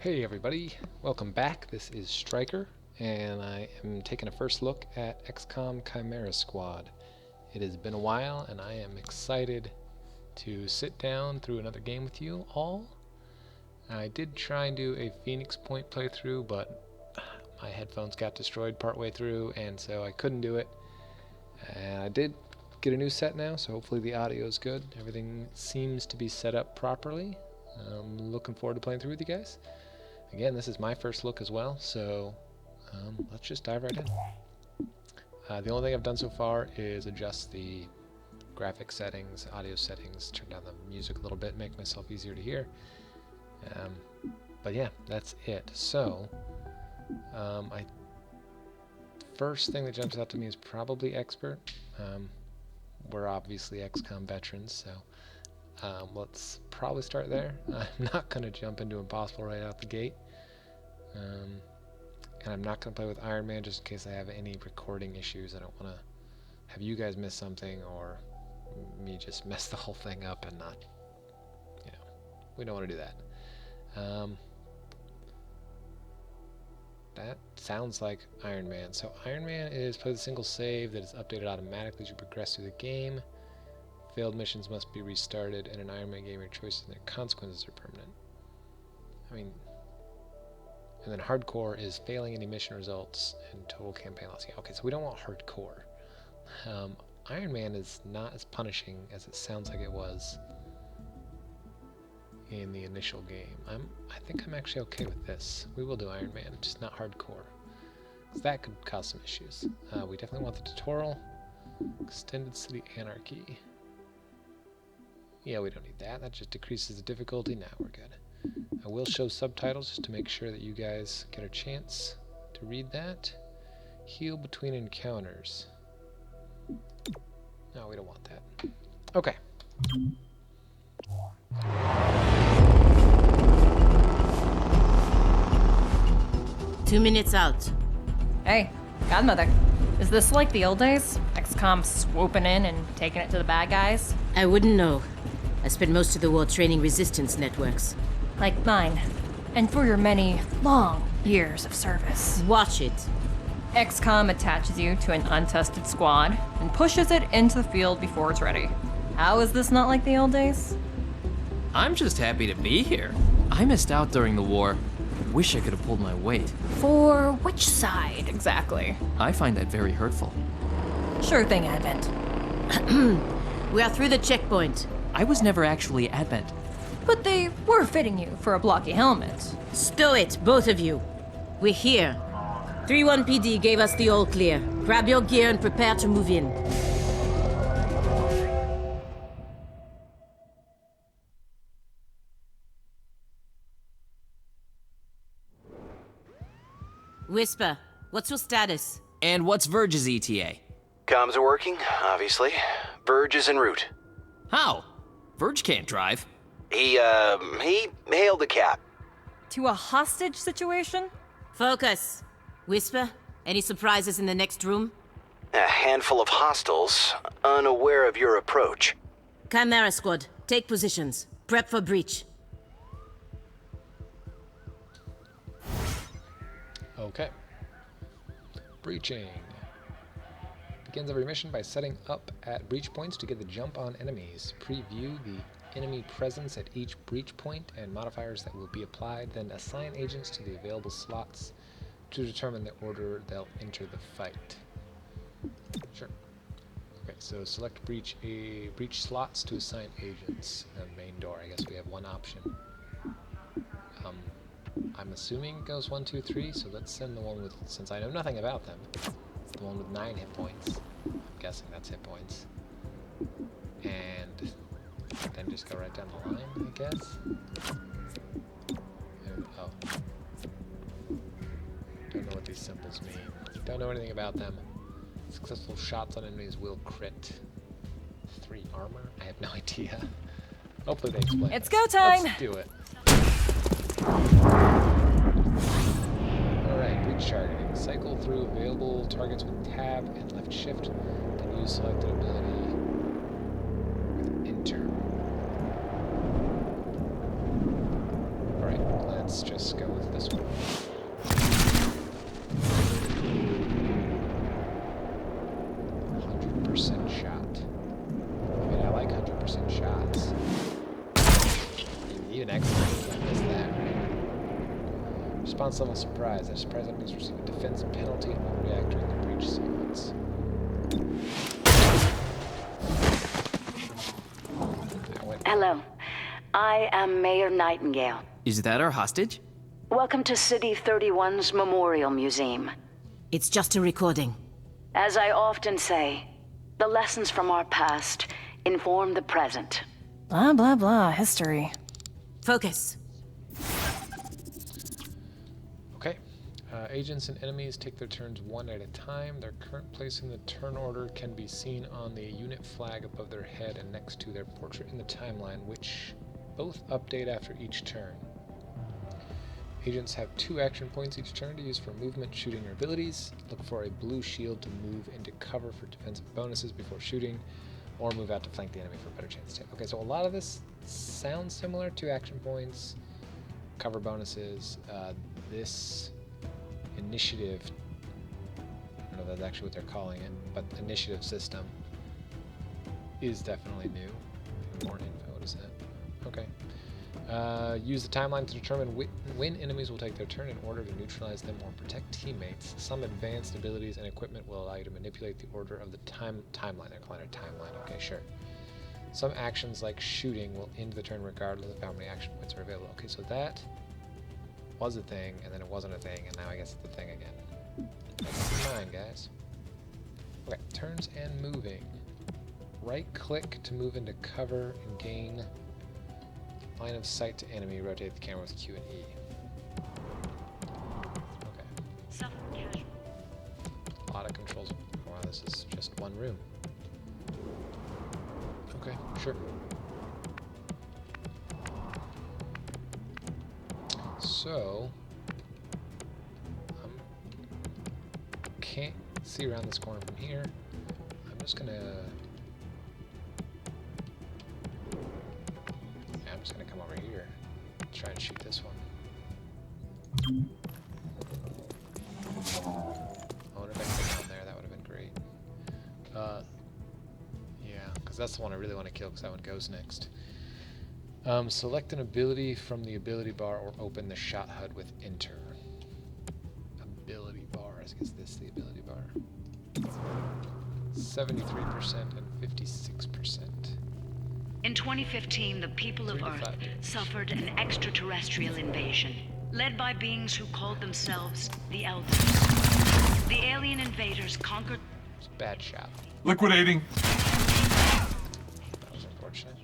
Hey everybody, welcome back. This is Striker, and I am taking a first look at XCOM Chimera Squad. It has been a while, and I am excited to sit down through another game with you all. I did try and do a Phoenix Point playthrough, but my headphones got destroyed partway through, and so I couldn't do it. I did get a new set now, so hopefully the audio is good. Everything seems to be set up properly. I'm looking forward to playing through with you guys. Again, this is my first look as well, so let's just dive right in. The only thing I've done so far is adjust the graphic settings, audio settings, turn down the music a little bit, make myself easier to hear. But yeah, that's it. So, first thing that jumps out to me is probably Expert. We're obviously XCOM veterans, so let's probably start there. I'm not going to jump into Impossible right out the gate. And I'm not going to play with Iron Man just in case I have any recording issues. I don't want to have you guys miss something or me just mess the whole thing up and not, we don't want to do that. That sounds like Iron Man. So Iron Man is play the single save that is updated automatically as you progress through the game. Failed missions must be restarted. In an Iron Man game, your choices and their consequences are permanent. And then hardcore is failing any mission results and total campaign loss. Yeah, okay, so we don't want hardcore. Iron Man is not as punishing as it sounds like it was in the initial game. I think I'm actually okay with this. We will do Iron Man, just not hardcore, because that could cause some issues. We definitely want the tutorial. Extended City Anarchy. Yeah, we don't need that. That just decreases the difficulty. Now we're good. I will show subtitles just to make sure that you guys get a chance to read that. Heal between encounters. No, we don't want that. Okay. Two minutes out. Hey, Godmother. Is this like the old days? XCOM swooping in and taking it to the bad guys? I wouldn't know. I spent most of the war training resistance networks. Like mine. And for your many, long years of service. Watch it. XCOM attaches you to an untested squad and pushes it into the field before it's ready. How is this not like the old days? I'm just happy to be here. I missed out during the war. Wish I could have pulled my weight. For which side, exactly? I find that very hurtful. Sure thing, Advent. We are through the checkpoint. I was never actually Advent. But they were fitting you for a blocky helmet. Stow it, both of you. We're here. 3-1 PD gave us the all clear. Grab your gear and prepare to move in. Whisper, what's your status? And what's Verge's ETA? Comms are working, obviously. Verge is en route. How? Verge can't drive. He hailed the cap. To a hostage situation? Focus. Whisper, any surprises in the next room? A handful of hostiles, unaware of your approach. Chimera Squad, take positions. Prep for breach. Okay. Breaching. Begins every mission by setting up at breach points to get the jump on enemies. Preview the enemy presence at each breach point and modifiers that will be applied, then assign agents to the available slots to determine the order they'll enter the fight. Sure. Okay, so select breach slots to assign agents. The main door, I guess we have one option. I'm assuming it goes 1, 2, 3, so let's send the one with, since I know nothing about them, the one with 9 hit points. I'm guessing that's hit points. And then just go right down the line, I guess. And, oh. Don't know what these symbols mean. Don't know anything about them. Successful shots on enemies will crit. 3 armor? I have no idea. Hopefully they explain. It's go time! Let's do it. Alright, breach targeting. Cycle through available targets with tab and left shift. Then use selected ability with enter. Alright, let's just go with this one. 100% shot. I mean, I like 100% shots. Even XCOM, you can't miss that, right? Response level surprise. If surprise enemies receive a defense penalty and will react during the breach sequence. Hello. I am Mayor Nightingale. Is that our hostage? Welcome to City 31's Memorial Museum. It's just a recording. As I often say, the lessons from our past inform the present. Blah, blah, blah. History. Focus. Okay. Agents and enemies take their turns one at a time. Their current place in the turn order can be seen on the unit flag above their head and next to their portrait in the timeline, which both update after each turn. Agents have 2 action points each turn to use for movement, shooting, or abilities. Look for a blue shield to move into cover for defensive bonuses before shooting, or move out to flank the enemy for a better chance to hit. Okay, so a lot of this sounds similar to action points, cover bonuses. This initiative, I don't know if that's actually what they're calling it, but initiative system is definitely new. More info, what is that? Okay. Use the timeline to determine when enemies will take their turn in order to neutralize them or protect teammates. Some advanced abilities and equipment will allow you to manipulate the order of the timeline. They're calling it timeline. Okay, sure. Some actions like shooting will end the turn regardless of how many action points are available. Okay, so that was a thing, and then it wasn't a thing, and now I guess it's the thing again. Keep in mind, guys. Okay, turns and moving. Right-click to move into cover and gain line of sight to enemy. Rotate the camera with Q and E. Okay. A lot of controls. Wow, this is just one room. Okay, sure. So, can't see around this corner from here. I'm just gonna come over here, try and shoot this one. I wonder if I can get down there. That would have been great. Yeah, because that's the one I really want to kill, because that one goes next. Select an ability from the ability bar or open the shot HUD with enter. Ability bar. I guess this is the ability bar. 73% and 56%. In 2015, the people of Earth suffered an extraterrestrial invasion, led by beings who called themselves the Elders. The alien invaders conquered... It's a bad shot. Liquidating. That was unfortunate.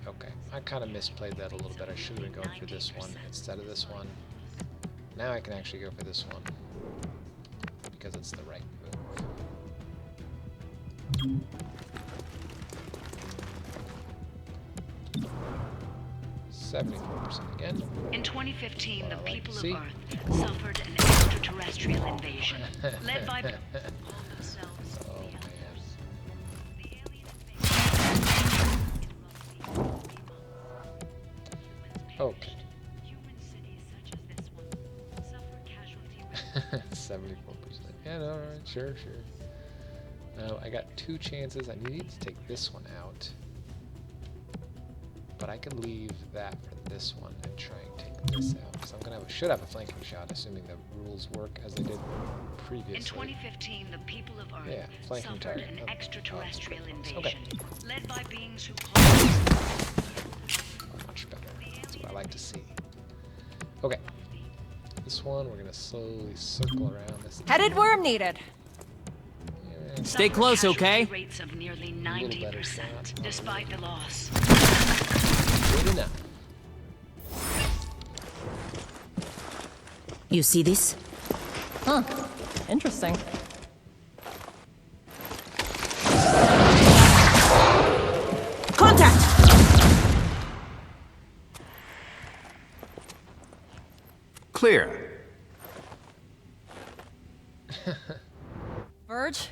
Okay, I kind of misplayed that a little bit. I should have been going for this one instead of this one. Now I can actually go for this one, because it's the right move. 74% again. In 2015, the people of Earth suffered an extraterrestrial invasion, led by people who called themselves the Elders. The alien invasion Okay. human cities such as this one suffer casualty 74%. Yeah, no, alright, sure. Now I got 2 chances. I need to take this one out. But I could leave that for this one and try and take this out. Because I'm gonna should have a flanking shot, assuming the rules work as they did previously. In 2015, the people of Earth flanking suffered target. an extraterrestrial invasion, Okay. led by beings who called themselves Much better. That's what I like to see. Okay. This one, we're gonna slowly circle around this. Headed where I'm needed. Yeah, Stay close, okay? Rates of nearly little better 90%, shot. despite the loss. good enough. You see this? Huh. Interesting. Contact! Clear. Verge?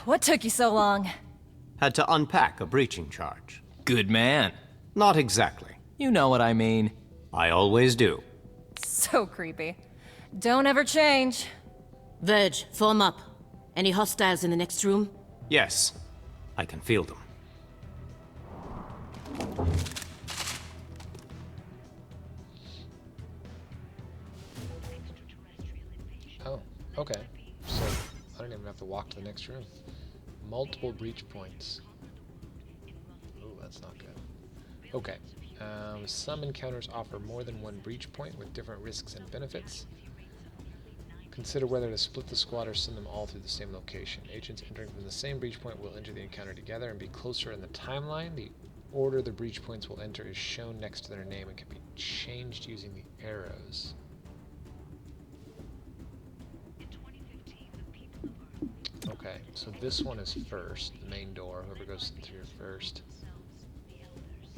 What took you so long? Had to unpack a breaching charge. Good man. Not exactly. You know what I mean. I always do. So creepy. Don't ever change. Verge, form up. Any hostiles in the next room? Yes, I can feel them. Oh, okay. So I don't even have to walk to the next room. Multiple breach points. Ooh, that's not good. Okay. Some encounters offer more than one breach point with different risks and benefits. Consider whether to split the squad or send them all through the same location. Agents entering from the same breach point will enter the encounter together and be closer in the timeline. The order the breach points will enter is shown next to their name and can be changed using the arrows. Okay, so this one is first, the main door, whoever goes through first.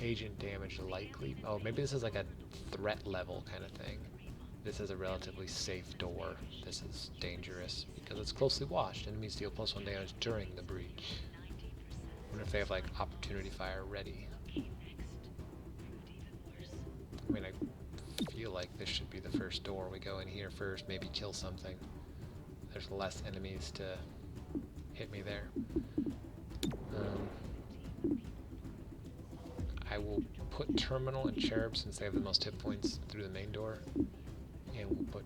Agent damage likely. Oh, maybe this is like a threat level kind of thing. This is a relatively safe door. This is dangerous because it's closely watched. Enemies deal +1 damage during the breach. I wonder if they have like opportunity fire ready. I mean, I feel like this should be the first door. We go in here first, maybe kill something. There's less enemies to hit me there. I will put Terminal and Cherub since they have the most hit points through the main door. And we'll put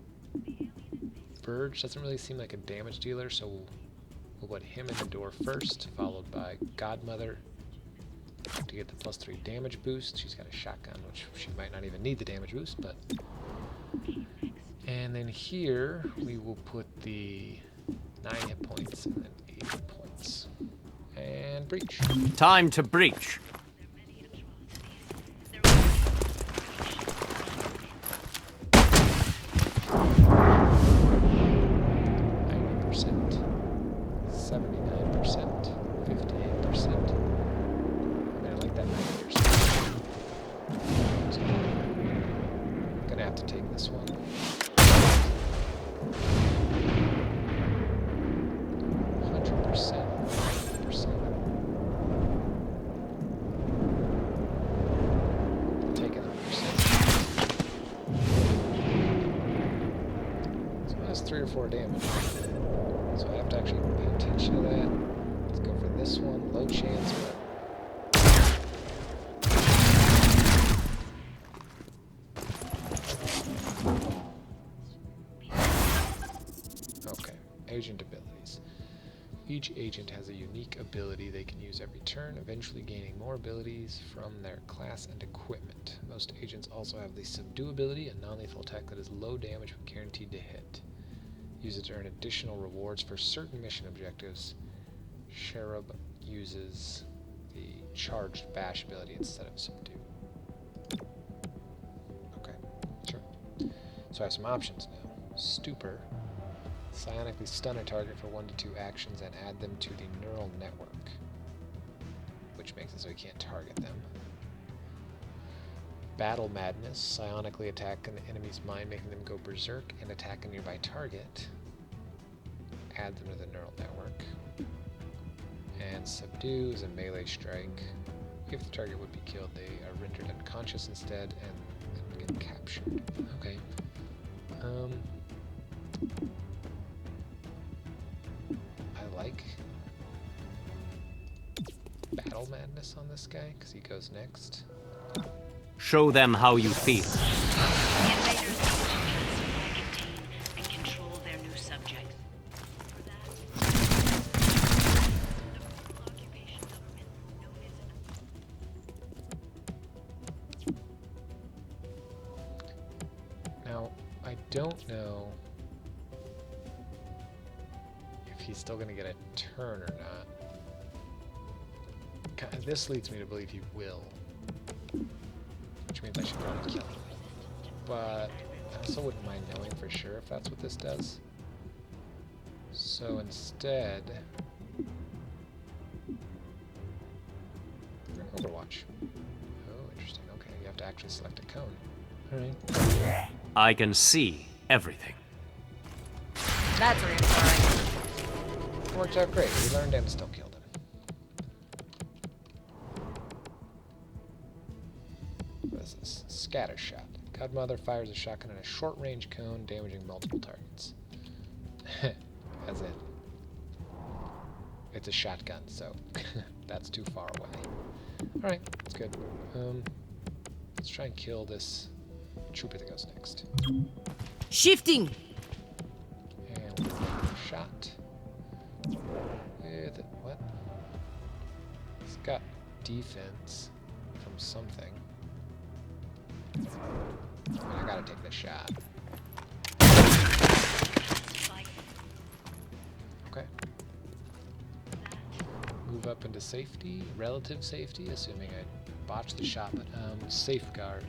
Verge. Doesn't really seem like a damage dealer, so we'll put him in the door first, followed by Godmother to get the +3 damage boost. She's got a shotgun, which she might not even need the damage boost, but... And then here, we will put the 9 hit points and then 8 hit points. And breach. Time to breach. Damage. So I have to actually pay attention to that. Let's go for this one. Low chance, but... Okay. Agent abilities. Each agent has a unique ability they can use every turn, eventually gaining more abilities from their class and equipment. Most agents also have the Subdue ability, a non-lethal attack that is low damage but guaranteed to hit. Use it to earn additional rewards for certain mission objectives. Cherub uses the Charged Bash ability instead of Subdue. Okay, sure. So I have some options now. Stupor. Psionically stun a target for 1 to 2 actions and add them to the neural network, which makes it so he can't target them. Battle Madness, psionically attack an enemy's mind, making them go berserk and attack a nearby target. Add them to the neural network. And Subdue is a melee strike. If the target would be killed, they are rendered unconscious instead and get captured. Okay. I like Battle Madness on this guy because he goes next. Show them how you feel. The invaders have conscience and contain and control their new subjects. For that, the brutal occupation government known as... Now, I don't know if he's still going to get a turn or not. This leads me to believe he will. Which means I should probably kill him. But I also wouldn't mind knowing for sure if that's what this does. So instead... Overwatch. Oh, interesting. Okay, you have to actually select a cone. Alright. I can see everything. That's reassuring. It worked out great. We learned and still killed him. What is this? Scatter shot. Godmother fires a shotgun in a short-range cone, damaging multiple targets. As in, it's a shotgun, so that's too far away. Alright, that's good. Let's try and kill this trooper that goes next. Shifting! And we'll take a shot. With what? It's got defense from something. I gotta take the shot. Okay. Move up into safety, relative safety, assuming I botched the shot, but safeguard.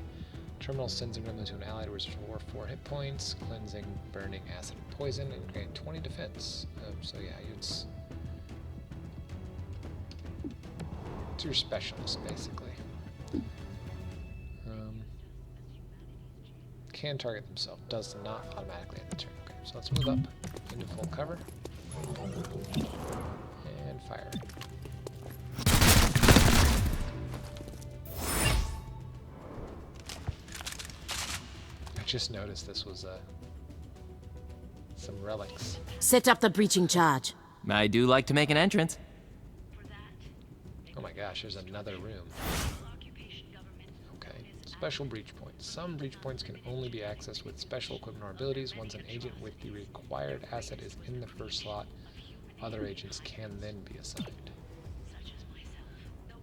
Terminal sends a gremlin to an ally to restore 4 hit points, cleansing, burning, acid, and poison, and gain 20 defense. So yeah, it's your specialist, basically. Can target themselves, does not automatically end the turn. Okay, so let's move up into full cover. And fire. I just noticed this was some relics. Set up the breaching charge. I do like to make an entrance. Oh my gosh, there's another room. Okay, special breach points. Some breach points can only be accessed with special equipment or abilities. Once an agent with the required asset is in the first slot, other agents can then be assigned.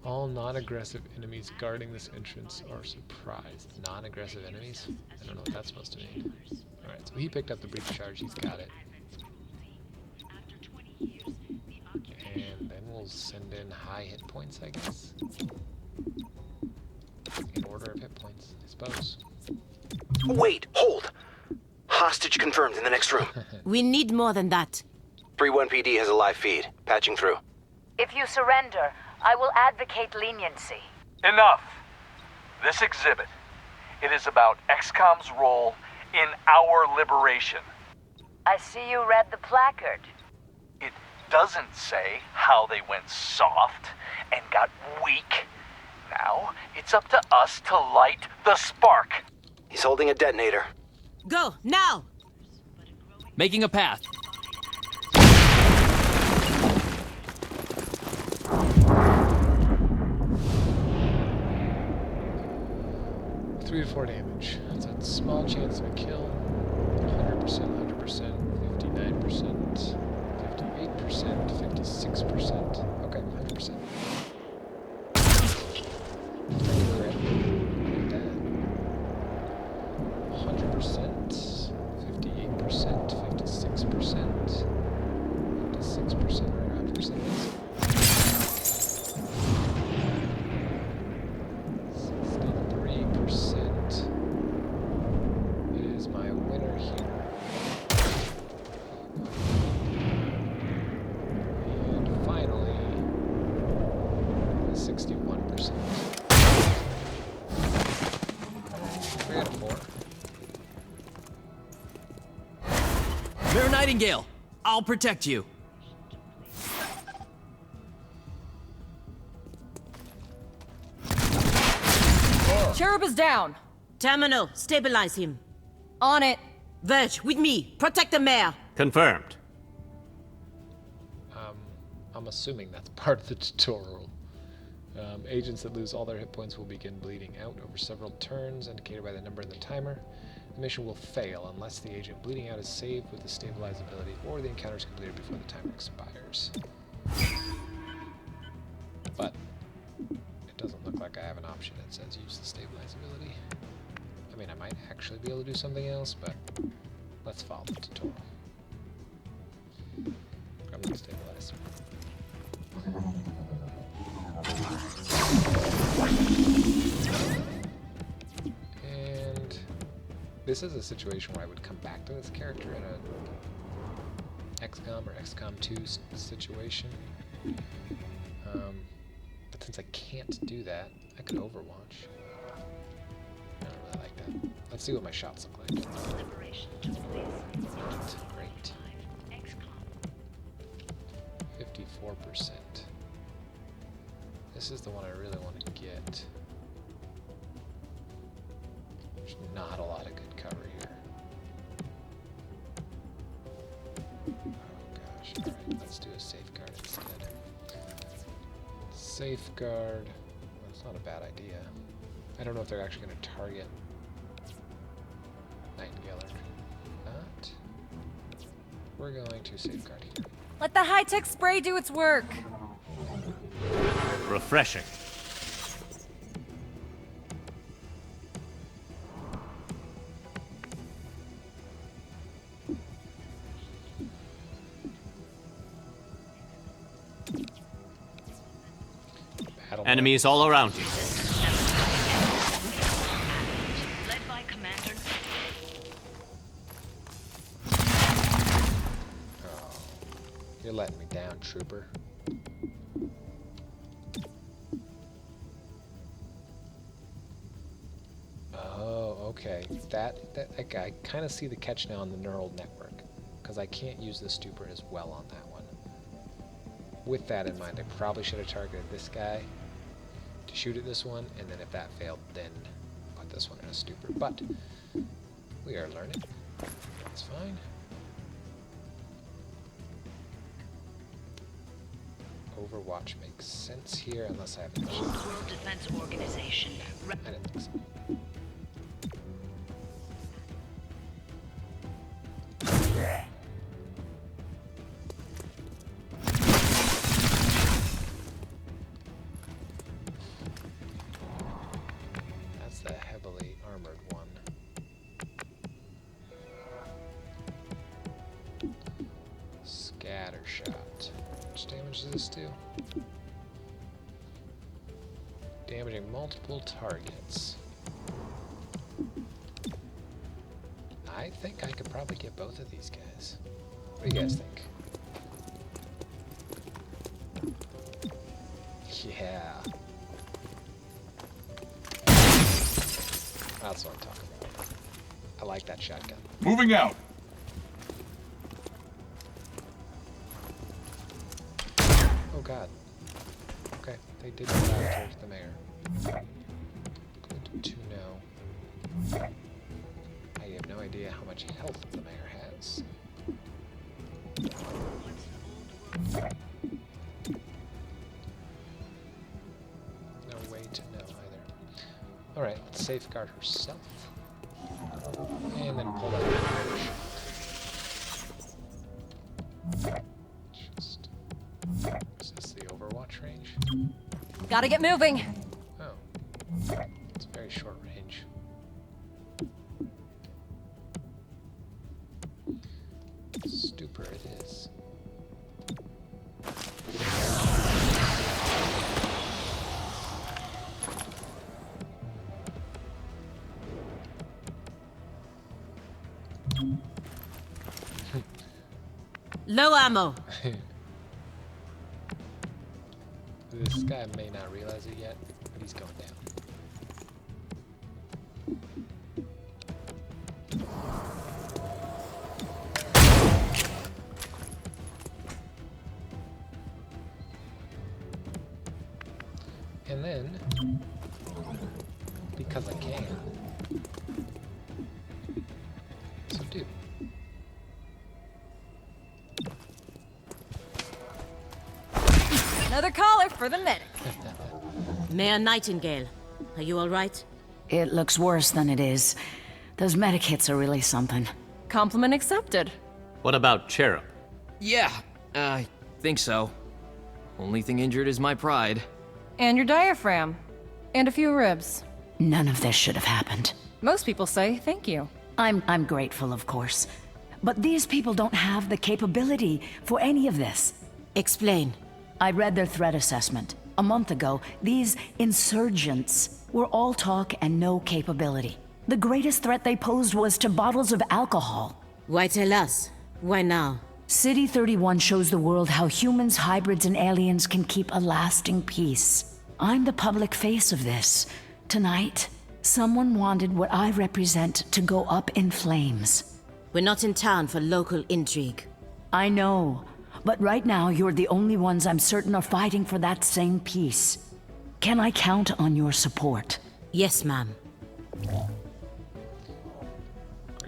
All non-aggressive enemies guarding this entrance are surprised. Non-aggressive enemies? I don't know what that's supposed to mean. Alright, so he picked up the breach charge, he's got it. And then we'll send in high hit points, I guess. In order of hit points, I suppose. Wait, hold! Hostage confirmed in the next room. We need more than that. 3-1 PD has a live feed. Patching through. If you surrender, I will advocate leniency. Enough! This exhibit, it is about XCOM's role in our liberation. I see you read the placard. It doesn't say how they went soft and got weak. Now, it's up to us to light the spark. He's holding a detonator. Go, now! Making a path. 3 to 4 damage. That's a small chance of a kill. 100%, 100%, 59%, 58%, 56%. Okay, 100%. Crit. Look at that. 100%, 58%, 56%, 56%, right around percent. 63% is my winner here. And finally, 61%. 3 out of 4. Mayor Nightingale, I'll protect you. Cherub is down. Terminal, stabilize him. On it. Verge, with me. Protect the mayor. Confirmed. I'm assuming that's part of the tutorial. Agents that lose all their hit points will begin bleeding out over several turns, indicated by the number in the timer. The mission will fail unless the agent bleeding out is saved with the stabilize ability or the encounter is completed before the timer expires. But it doesn't look like I have an option that says use the stabilize ability. I mean, I might actually be able to do something else, but let's follow the tutorial. I'm going to stabilize. And this is a situation where I would come back to this character in a XCOM or XCOM 2 situation. But since I can't do that, I could Overwatch. I don't really like that. Let's see what my shots look like. Great. 54%. This is the one I really want to get. There's not a lot of good cover here. Oh gosh, alright, let's do a safeguard instead. Safeguard. That's not a bad idea. I don't know if they're actually going to target Nightingale or not. We're going to safeguard here. Let the high-tech spray do its work. Refreshing. Enemies all around you. Led by Commander. Oh, you're letting me down, trooper. Oh, okay. I kind of see the catch now on the neural network, because I can't use the stupor as well on that one. With that in mind, I probably should have targeted this guy to shoot at this one, and then if that failed, then put this one in a stupor. But we are learning. That's fine. Overwatch makes sense here, unless I have a machine. World Defense Organization. I didn't think so. That's the heavily armored one. Scatter shot. How much damage does this do? Damaging multiple targets. I think I could probably get both of these guys. What do you guys think? Yeah. That's what I'm talking about. I like that shotgun. Moving out. Oh god. Okay, they did go out towards the mayor. Good to know. I have no idea how much health the mayor has. No way to know either. Alright, let's safeguard herself. And then pull that range. Just... Is this the Overwatch range? Gotta get moving. Oh. It's very short range. Stupor it is. Low ammo. This guy may not realize it yet, but he's going down. And then, because I can, so do. Another caller for the medic. Mayor Nightingale, are you all right? It looks worse than it is. Those medic hits are really something. Compliment accepted. What about Cherub? Yeah, I think so. Only thing injured is my pride. And your diaphragm. And a few ribs. None of this should have happened. Most people say thank you. I'm grateful, of course. But these people don't have the capability for any of this. Explain. I read their threat assessment. A month ago, these insurgents were all talk and no capability. The greatest threat they posed was to bottles of alcohol. Why tell us? Why now? City 31 shows the world how humans, hybrids, and aliens can keep a lasting peace. I'm the public face of this. Tonight, someone wanted what I represent to go up in flames. We're not in town for local intrigue. I know, but right now you're the only ones I'm certain are fighting for that same peace. Can I count on your support? Yes, ma'am.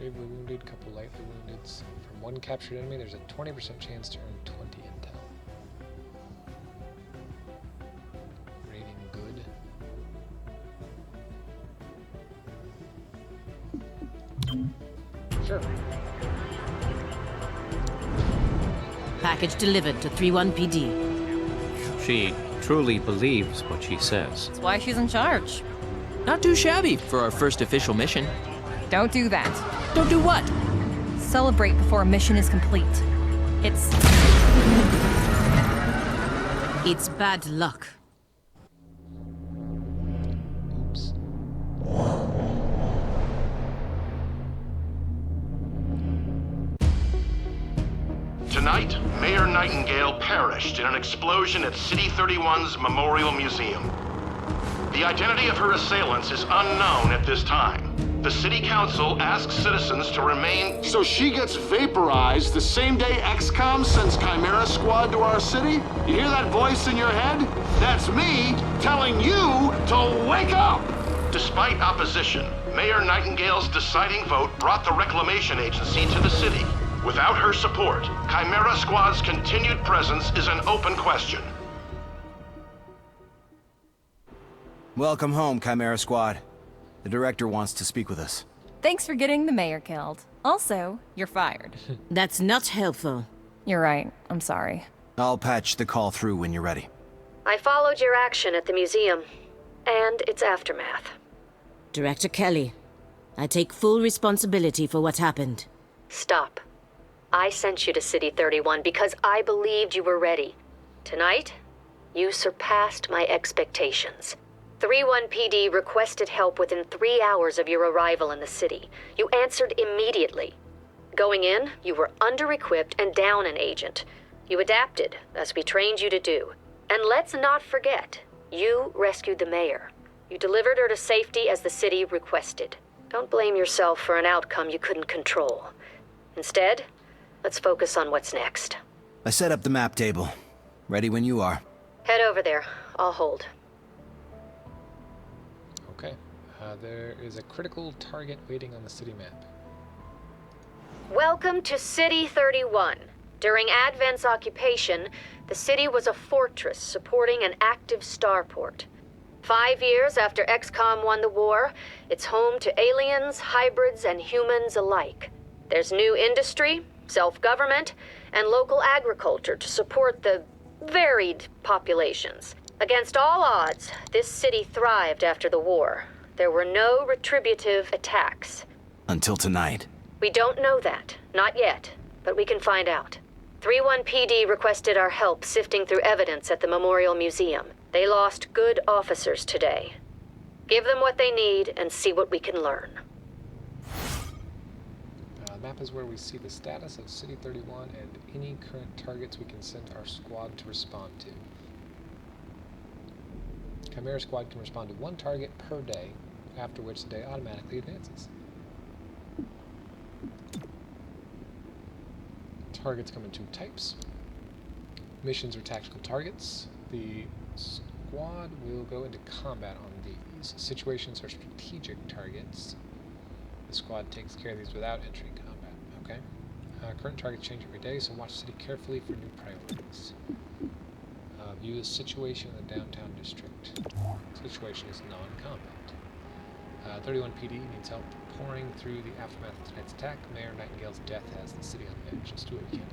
gravely wounded, couple lightly wounded. From one captured enemy, there's a 20% chance to earn 20 intel. Rating good. Sure. Package delivered to 31 PD. She truly believes what she says. That's why she's in charge. Not too shabby for our first official mission. Don't do that. Don't do what? Celebrate before a mission is complete. It's bad luck. Oops. Tonight, Mayor Nightingale perished in an explosion at City 31's Memorial Museum. The identity of her assailants is unknown at this time. The City Council asks citizens to remain... So she gets vaporized the same day XCOM sends Chimera Squad to our city? You hear that voice in your head? That's me telling you to wake up! Despite opposition, Mayor Nightingale's deciding vote brought the Reclamation Agency to the city. Without her support, Chimera Squad's continued presence is an open question. Welcome home, Chimera Squad. The director wants to speak with us. thanks for getting the mayor killed. Also, you're fired. That's not helpful. You're right. I'm sorry. I'll patch the call through when you're ready. I followed your action at the museum and its aftermath. Director Kelly, I take full responsibility for what happened. Stop. I sent you to City 31 because I believed you were ready. Tonight, you surpassed my expectations. 3-1 PD requested help within 3 hours of your arrival in the city. You answered immediately. Going in, you were under-equipped and down an agent. You adapted, as we trained you to do. And let's not forget, you rescued the mayor. You delivered her to safety as the city requested. Don't blame yourself for an outcome you couldn't control. Instead, let's focus on what's next. I set up the map table. Ready when you are. Head over there. I'll hold. Okay. There is a critical target waiting on the city map. Welcome to City 31. During Advent's occupation, the city was a fortress supporting an active starport. 5 years after XCOM won the war, it's home to aliens, hybrids, and humans alike. There's new industry, self-government, and local agriculture to support the varied populations. Against all odds, this city thrived after the war. There were no retributive attacks. Until tonight. We don't know that. Not yet. But we can find out. 3-1 PD requested our help sifting through evidence at the Memorial Museum. They lost good officers today. Give them what they need and see what we can learn. The map is where we see the status of City 31 and any current targets we can send our squad to respond to. Chimera Squad can respond to 1 target per day, after which the day automatically advances. Targets come in 2 types. Missions or tactical targets. The squad will go into combat on these. Situations are strategic targets. The squad takes care of these without entering combat. Okay. Current targets change every day, so watch the city carefully for new priorities. View the situation in the downtown district. Situation is non-combat. 31 PD needs help pouring through the aftermath of tonight's attack. Mayor Nightingale's death has the city on edge. Let's do what we can.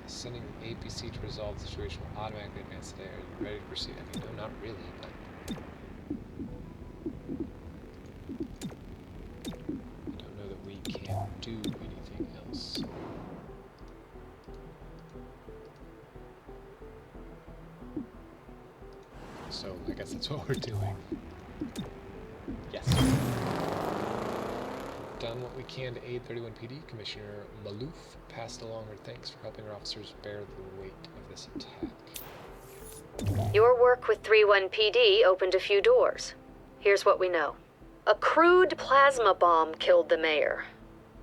Sending the APC to resolve the situation will automatically advance today. Are you ready to proceed? I mean, no, not really, but... I don't know that we can do anything else. So, I guess that's what we're doing. Yes. Done what we can to aid 31 PD. Commissioner Malouf passed along her thanks for helping her officers bear the weight of this attack. Your work with 3-1 PD opened a few doors. Here's what we know. A crude plasma bomb killed the mayor.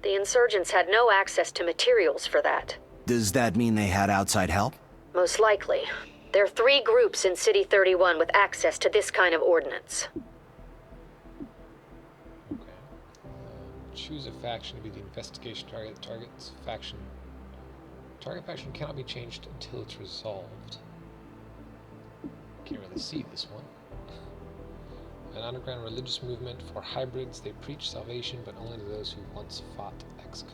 The insurgents had no access to materials for that. Does that mean they had outside help? Most likely. There are 3 groups in City 31 with access to this kind of ordnance. Okay. Choose a faction to be the investigation target. Target faction cannot be changed until it's resolved. Can't really see this one. An underground religious movement for hybrids. They preach salvation, but only to those who once fought XCOM.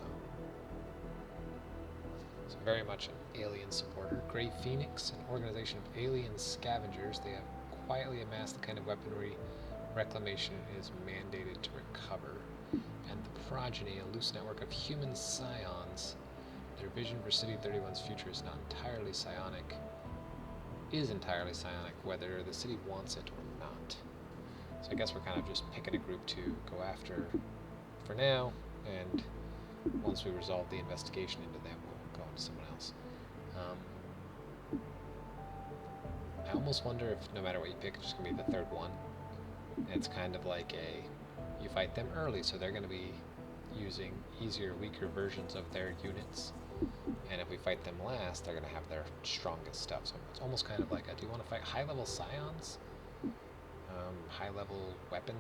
So very much an alien supporter. Grey Phoenix, an organization of alien scavengers. They have quietly amassed the kind of weaponry reclamation is mandated to recover. And the Progeny, a loose network of human scions. Their vision for City 31's future is not entirely psionic. Is entirely psionic, whether the city wants it or not. So I guess we're kind of just picking a group to go after for now, and once we resolve the investigation into them, we'll go on to someone else. I almost wonder if no matter what you pick, it's just going to be the third one. It's kind of like you fight them early, so they're going to be using easier, weaker versions of their units. And if we fight them last, they're going to have their strongest stuff. So it's almost kind of like do you want to fight high-level scions? High-level weapon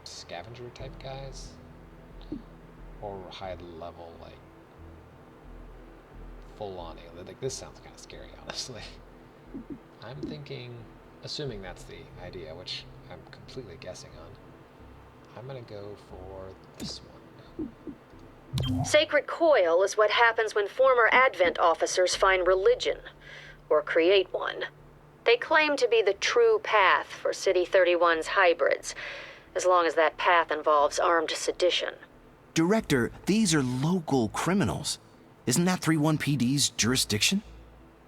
scavenger type guys? Or high-level, like, full-on alien? Like, this sounds kind of scary, honestly. I'm thinking, assuming that's the idea, which I'm completely guessing on, I'm going to go for this one. Sacred Coil is what happens when former Advent officers find religion, or create one. They claim to be the true path for City 31's hybrids, as long as that path involves armed sedition. Director, these are local criminals. Isn't that 31PD's jurisdiction?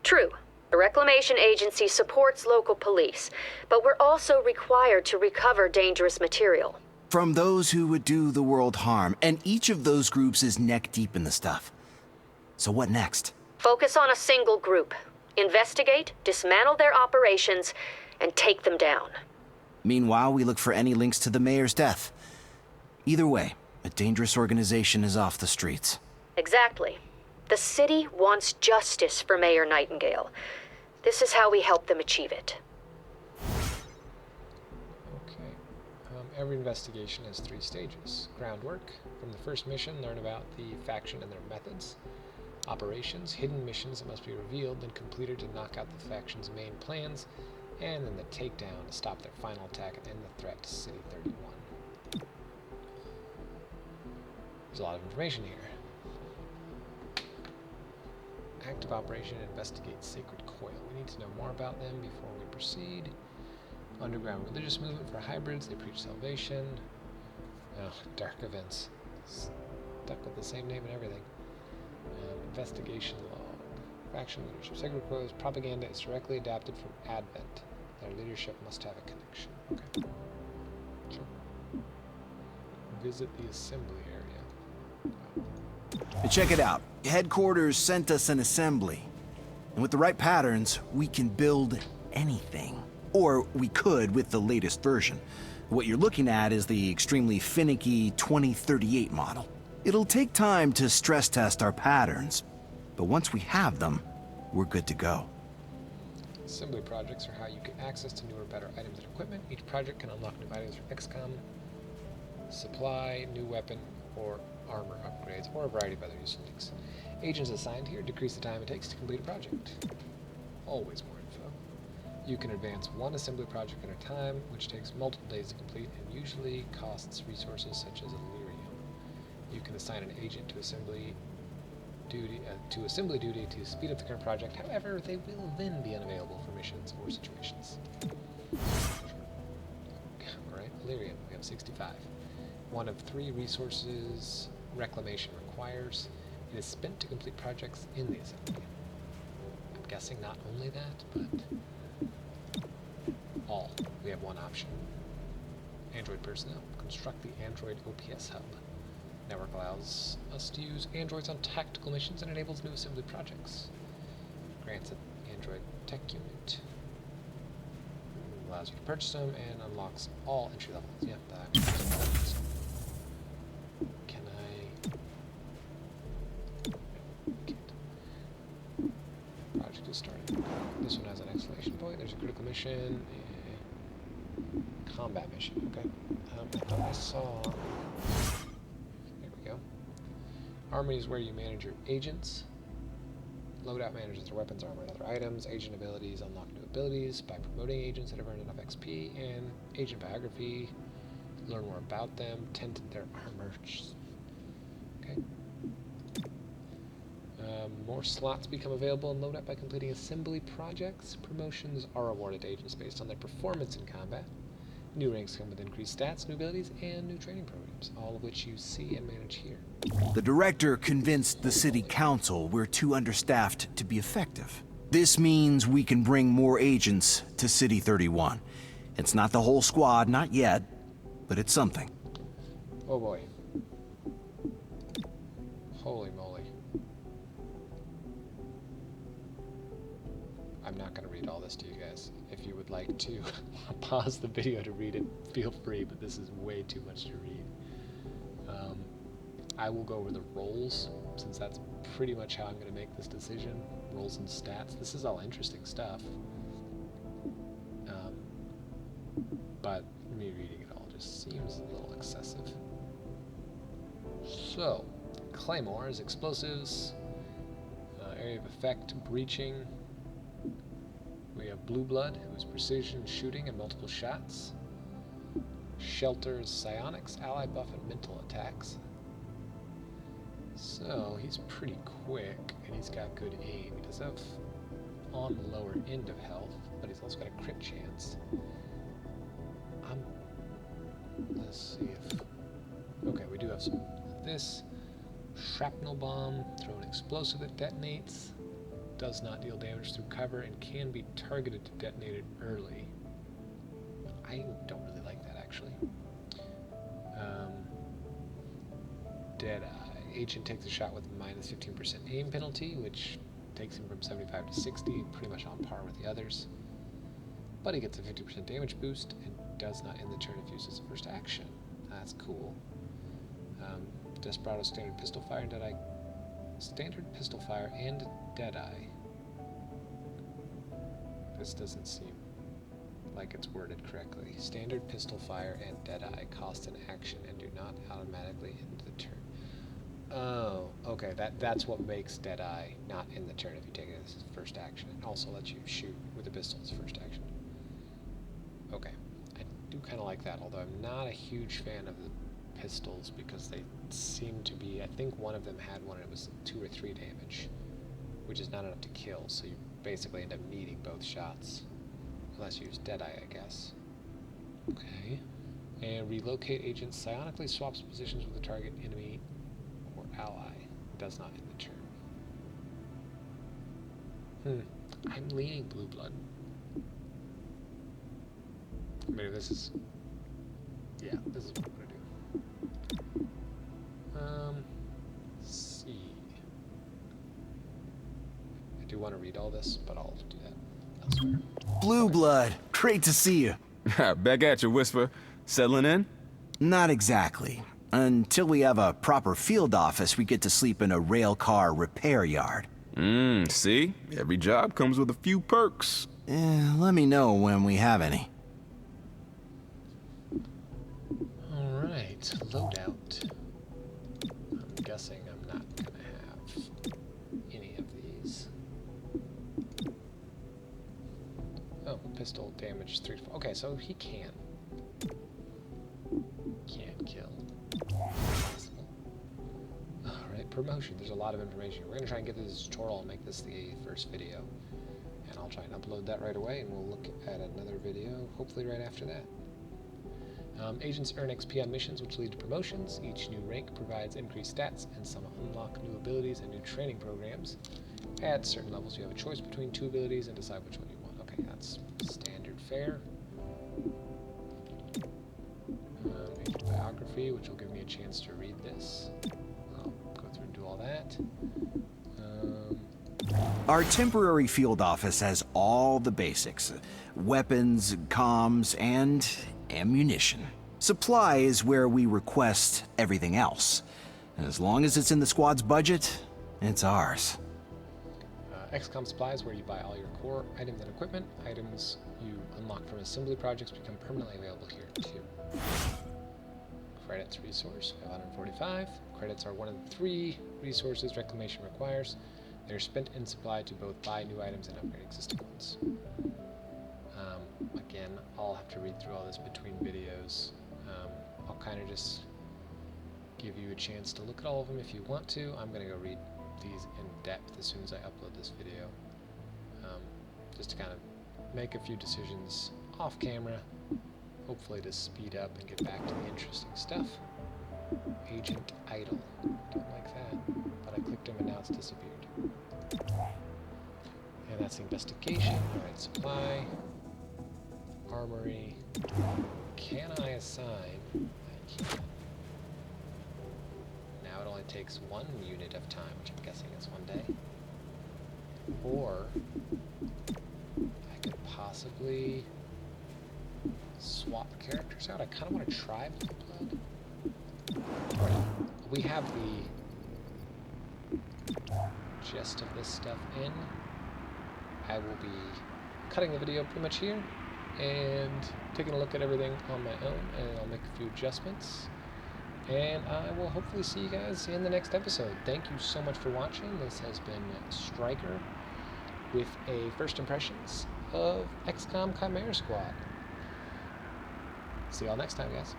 True. The Reclamation Agency supports local police, but we're also required to recover dangerous material. From those who would do the world harm, and each of those groups is neck deep in the stuff. So what next? Focus on a single group. Investigate, dismantle their operations, and take them down. Meanwhile, we look for any links to the mayor's death. Either way, a dangerous organization is off the streets. Exactly. The city wants justice for Mayor Nightingale. This is how we help them achieve it. Every investigation has 3 stages. Groundwork. From the first mission, learn about the faction and their methods. Operations. Hidden missions that must be revealed, then completed to knock out the faction's main plans. And then the takedown to stop their final attack and end the threat to City 31. There's a lot of information here. Active operation investigates Sacred Coil. We need to know more about them before we proceed. Underground religious movement for hybrids. They preach salvation. Oh, dark events. Stuck with the same name and everything. Investigation log. Faction leadership. Sacred Coil's propaganda is directly adapted from Advent. Their leadership must have a connection. Okay. Sure. Visit the assembly area. Check it out. Headquarters sent us an assembly. And with the right patterns, we can build anything. Or we could with the latest version. What you're looking at is the extremely finicky 2038 model. It'll take time to stress test our patterns, but once we have them, we're good to go. Assembly projects are how you get access to newer, better items and equipment. Each project can unlock new items from XCOM, supply, new weapon, or armor upgrades, or a variety of other useful things. Agents assigned here decrease the time it takes to complete a project. Always more info. You can advance one assembly project at a time, which takes multiple days to complete and usually costs resources such as Illyrium. You can assign an agent to assembly duty to speed up the current project. However, they will then be unavailable for missions or situations. Alright, Illyrium, we have 65. One of 3 resources Reclamation requires. It is spent to complete projects in the assembly. I'm guessing not only that, but all. We have one option. Android personnel. Construct the Android OPS hub. Network allows us to use androids on tactical missions and enables new assembly projects. Grants an Android tech unit. Allows you to purchase them and unlocks all entry levels. Yep, that. Can I? Can't. Project is started. This one has an exclamation point. There's a critical mission. Combat mission. Okay. I thought I saw Armory is where you manage your agents. Loadout manages their weapons, armor, and other items. Agent abilities unlock new abilities by promoting agents that have earned enough XP. And agent biography, learn more about them, tend to their armor. Okay. More slots become available in loadout by completing assembly projects. Promotions are awarded to agents based on their performance in combat. New ranks come with increased stats, new abilities, and new training programs, all of which you see and manage here. The director convinced the city council we're too understaffed to be effective. This means we can bring more agents to City 31. It's not the whole squad, not yet, but it's something. Oh boy. Holy moly. I'm not going to read all this to you guys. If you would like to pause the video to read it, feel free, but this is way too much to read. I will go over the roles, since that's pretty much how I'm going to make this decision. Roles and stats. This is all interesting stuff. But me reading it all just seems a little excessive. So, Claymores, explosives, area of effect, breaching. We have Blue Blood, who's precision shooting and multiple shots. Shelters, psionics, ally buff, and mental attacks. So, he's pretty quick, and he's got good aim. He does have on the lower end of health, but he's also got a crit chance. Let's see if... Okay, we do have some of this. Shrapnel bomb, throw an explosive that detonates. Does not deal damage through cover and can be targeted to detonate it early. I don't really like that, actually. Deadeye. Agent takes a shot with minus 15% aim penalty, which takes him from 75 to 60, pretty much on par with the others. But he gets a 50% damage boost and does not end the turn if used as a first action. That's cool. Desperado standard pistol fire and Deadeye. Standard pistol fire and Deadeye. This doesn't seem like it's worded correctly. Standard pistol fire and Deadeye cost an action and do not automatically end the turn. Oh, okay. That's what makes Deadeye not end the turn if you take it as first action. It also lets you shoot with a pistol as first action. Okay. I do kind of like that, although I'm not a huge fan of the pistols because they seem to be, I think one of them had one and it was 2 or 3 damage, which is not enough to kill, so you basically end up needing both shots. Unless you use Deadeye, I guess. Okay. And relocate agent psionically swaps positions with the target enemy or ally. Does not end the turn. I'm leaning Blue Blood. Maybe this is... Yeah, this is what I'm going to do. Let's see. I do want to read all this, but I'll do that elsewhere. Blue Blood, great to see you. Back at you, Whisper. Settling in? Not exactly. Until we have a proper field office, we get to sleep in a rail car repair yard. See? Every job comes with a few perks. Let me know when we have any. Alright, loadout. I'm guessing I'm not gonna have any of these. Oh, pistol damage 3 to 4. Okay, so he can kill. Possible. Alright, promotion. There's a lot of information. We're gonna try and get through this tutorial and make this the first video. And I'll try and upload that right away, and we'll look at another video, hopefully right after that. Agents earn XP on missions, which lead to promotions. Each new rank provides increased stats, and some unlock new abilities and new training programs. At certain levels, you have a choice between 2 abilities and decide which one you want. Okay, that's standard fare. Agent biography, which will give me a chance to read this. I'll go through and do all that. Our temporary field office has all the basics. Weapons, comms, and ammunition. Supply is where we request everything else. And as long as it's in the squad's budget, it's ours. XCOM supply is where you buy all your core items and equipment. Items you unlock from assembly projects become permanently available here too. Credits resource, 545. Credits are one of the 3 resources Reclamation requires. They're spent in supply to both buy new items and upgrade existing ones. Again, I'll have to read through all this between videos. I'll kind of just give you a chance to look at all of them if you want to. I'm going to go read these in depth as soon as I upload this video. Just to kind of make a few decisions off camera, hopefully to speed up and get back to the interesting stuff. Agent Idle. Don't like that. But I clicked him and now it's disappeared. And that's the investigation. Alright, supply. Armory. Can I assign? I can. Now it only takes 1 unit of time, which I'm guessing is 1 day. Or I could possibly swap characters out. I kind of want to try Blood. Alright, we have the gist of this stuff in. I will be cutting the video pretty much here and taking a look at everything on my own, and I'll make a few adjustments. And I will hopefully see you guys in the next episode. Thank you so much for watching. This has been Striker with a first impressions of XCOM Chimera Squad. See y'all next time, guys.